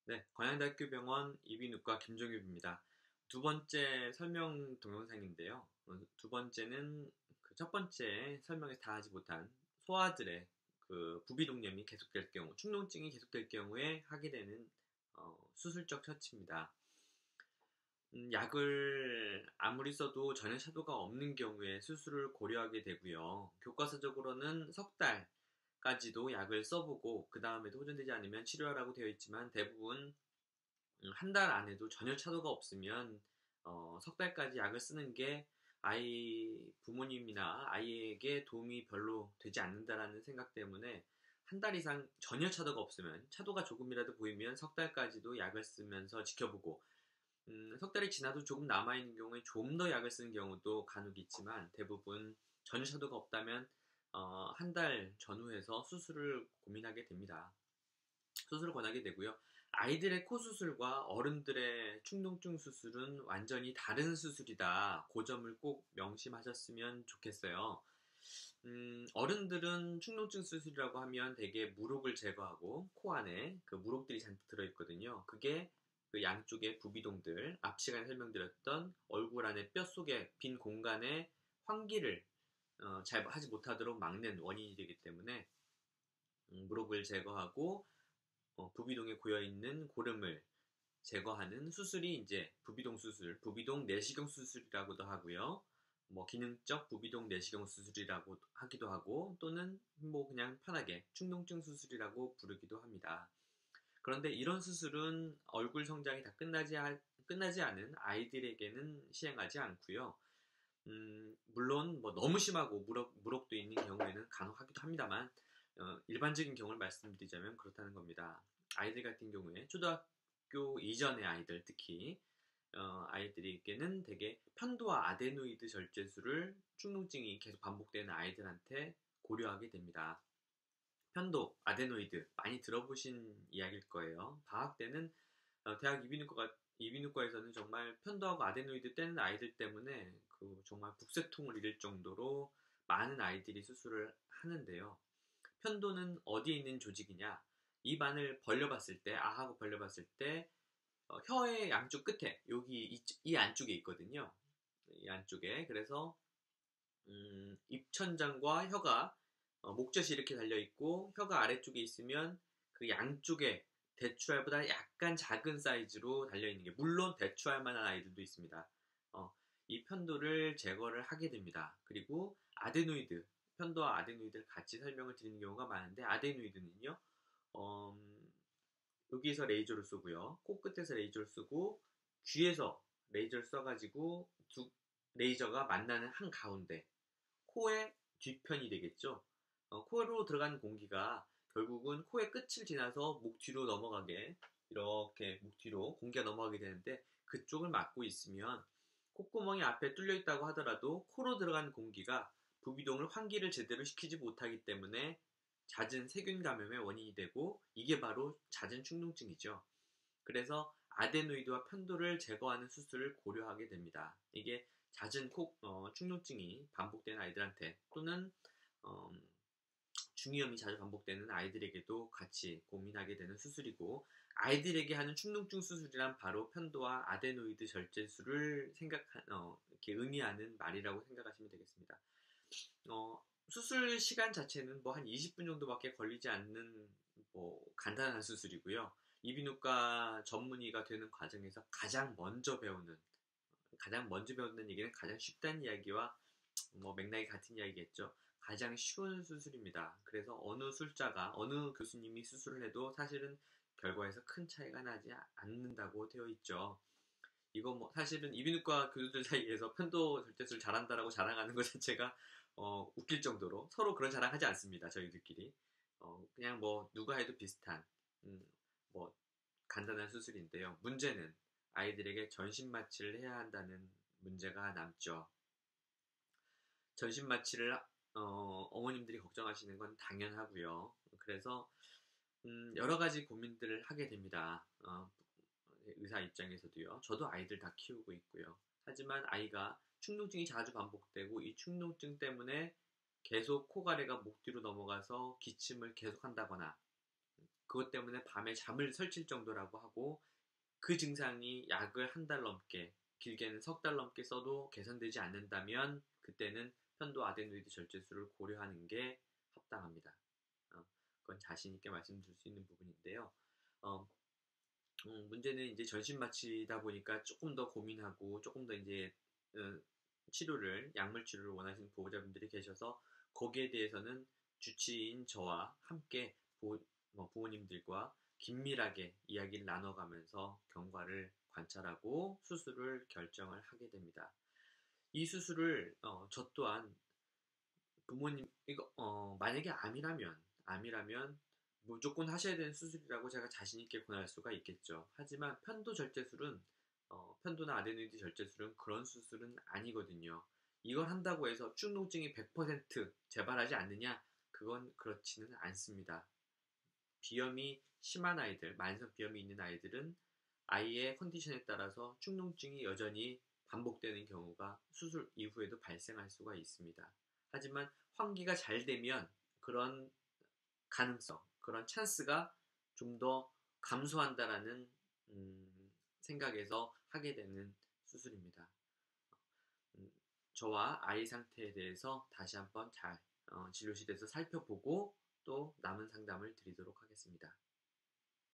네, 관양대학교병원 이비인후과 김종엽입니다. 두 번째 설명 동영상인데요. 두 번째는 그 첫 번째 설명에서 다 하지 못한 소아들의 그 부비동염이 계속될 경우, 축농증이 계속될 경우에 하게 되는 수술적 처치입니다. 약을 아무리 써도 전혀 차도가 없는 경우에 수술을 고려하게 되고요. 교과서적으로는 석 달까지도 약을 써보고 그 다음에도 호전되지 않으면 치료하라고 되어 있지만 대부분 한 달 안에도 전혀 차도가 없으면 석 달까지 약을 쓰는 게 아이 부모님이나 아이에게 도움이 별로 되지 않는다라는 생각 때문에 한 달 이상 전혀 차도가 없으면 차도가 조금이라도 보이면 석 달까지도 약을 쓰면서 지켜보고 석 달이 지나도 조금 남아있는 경우에 좀 더 약을 쓰는 경우도 간혹 있지만 대부분 전혀 차도가 없다면 한 달 전후해서 수술을 고민하게 됩니다. 수술을 권하게 되고요. 아이들의 코 수술과 어른들의 충농증 수술은 완전히 다른 수술이다. 그 점을 꼭 명심하셨으면 좋겠어요. 어른들은 충농증 수술이라고 하면 대개 물혹을 제거하고 코 안에 그 물혹들이 잔뜩 들어있거든요. 그게 그 양쪽의 부비동들, 앞 시간에 설명드렸던 얼굴 안에 뼈 속에 빈 공간에 환기를 잘 하지 못하도록 막는 원인이 되기 때문에 물혹을 제거하고 부비동에 고여있는 고름을 제거하는 수술이 이제 부비동 수술, 부비동 내시경 수술이라고도 하고요. 뭐 기능적 부비동 내시경 수술이라고 하기도 하고 또는 뭐 그냥 편하게 충농증 수술이라고 부르기도 합니다. 그런데 이런 수술은 얼굴 성장이 다 끝나지 않은 아이들에게는 시행하지 않고요. 물론 뭐 너무 심하고 무럭도 있는 경우에는 간혹 하기도 합니다만 일반적인 경우를 말씀드리자면 그렇다는 겁니다. 아이들 같은 경우에 초등학교 이전의 아이들 특히 아이들에게는 대개 편도와 아데노이드 절제술을 축농증이 계속 반복되는 아이들한테 고려하게 됩니다. 편도, 아데노이드 많이 들어보신 이야기일 거예요. 방학 때는 대학 이비인후과에서는 정말 편도하고 아데노이드 떼는 아이들 때문에 그 정말 북새통을 잃을 정도로 많은 아이들이 수술을 하는데요. 편도는 어디에 있는 조직이냐? 입 안을 벌려봤을 때, 아하고 벌려봤을 때 혀의 양쪽 끝에 여기 이 안쪽에 있거든요. 이 안쪽에 그래서 입천장과 혀가 목젖이 이렇게 달려 있고 혀가 아래쪽에 있으면 그 양쪽에 대추알보다 약간 작은 사이즈로 달려 있는 게 물론 대추알만한 아이들도 있습니다. 이 편도를 제거를 하게 됩니다. 그리고 아데노이드 편도와 아데노이드를 같이 설명을 드리는 경우가 많은데 아데노이드는요 여기에서 레이저를 쏘고요. 코끝에서 레이저를 쏘고 귀에서 레이저를 쏴가지고 두 레이저가 만나는 한 가운데 코의 뒤편이 되겠죠. 코로 들어가는 공기가 결국은 코의 끝을 지나서 목 뒤로 넘어가게 이렇게 목 뒤로 공기가 넘어가게 되는데 그쪽을 막고 있으면 콧구멍이 앞에 뚫려 있다고 하더라도 코로 들어가는 공기가 부비동을 환기를 제대로 시키지 못하기 때문에 잦은 세균 감염의 원인이 되고 이게 바로 잦은 축농증이죠. 그래서 아데노이드와 편도를 제거하는 수술을 고려하게 됩니다. 이게 잦은 축농증이 반복되는 아이들한테 또는 어, 중이염이 자주 반복되는 아이들에게도 같이 고민하게 되는 수술이고 아이들에게 하는 축농증 수술이란 바로 편도와 아데노이드 절제술을 이렇게 의미하는 말이라고 생각하시면 되겠습니다. 수술 시간 자체는 뭐 한 20분 정도밖에 걸리지 않는 뭐 간단한 수술이고요. 이비인후과 전문의가 되는 과정에서 가장 먼저 배우는 얘기는 가장 쉽다는 이야기와 뭐 맥락이 같은 이야기겠죠. 가장 쉬운 수술입니다. 그래서 어느 교수님이 수술을 해도 사실은 결과에서 큰 차이가 나지 않는다고 되어 있죠. 이거 뭐 사실은 이비인후과 교수들 사이에서 편도 절제술 잘한다라고 자랑하는 것 자체가 웃길 정도로 서로 그런 자랑하지 않습니다. 저희들끼리 그냥 뭐 누가 해도 비슷한 음, 뭐 간단한 수술인데요. 문제는 아이들에게 전신 마취를 해야 한다는 문제가 남죠. 전신 마취를 어머님들이 걱정하시는 건 당연하고요. 그래서 여러 가지 고민들을 하게 됩니다. 의사 입장에서도요. 저도 아이들 다 키우고 있고요. 하지만 아이가 충농증이 자주 반복되고 이 충농증 때문에 계속 코가래가 목 뒤로 넘어가서 기침을 계속한다거나 그것 때문에 밤에 잠을 설칠 정도라고 하고 그 증상이 약을 한 달 넘게 길게는 석 달 넘게 써도 개선되지 않는다면 그때는 편도 아데노이드 절제술을 고려하는 게 합당합니다. 그건 자신 있게 말씀드릴 수 있는 부분인데요. 어, 문제는 이제 전신 마취다 보니까 조금 더 고민하고 조금 더 이제 어, 약물 치료를 원하시는 보호자분들이 계셔서 거기에 대해서는 주치의인 저와 함께 부모님들과 긴밀하게 이야기를 나눠가면서 경과를 관찰하고 수술을 결정을 하게 됩니다. 이 수술을 저 또한 부모님 이거 만약에 암이라면 무조건 하셔야 되는 수술이라고 제가 자신 있게 권할 수가 있겠죠. 하지만 편도 절제술은 편도나 아데노이드 절제술은 그런 수술은 아니거든요. 이걸 한다고 해서 충농증이 100% 재발하지 않느냐? 그건 그렇지는 않습니다. 비염이 심한 아이들, 만성 비염이 있는 아이들은 아이의 컨디션에 따라서 충농증이 여전히 반복되는 경우가 수술 이후에도 발생할 수가 있습니다. 하지만 환기가 잘 되면 그런 가능성, 그런 찬스가 좀 더 감소한다라는 생각에서 하게 되는 수술입니다. 음, 저와 아이 상태에 대해서 다시 한번 잘 진료실에서 살펴보고 또 남은 상담을 드리도록 하겠습니다.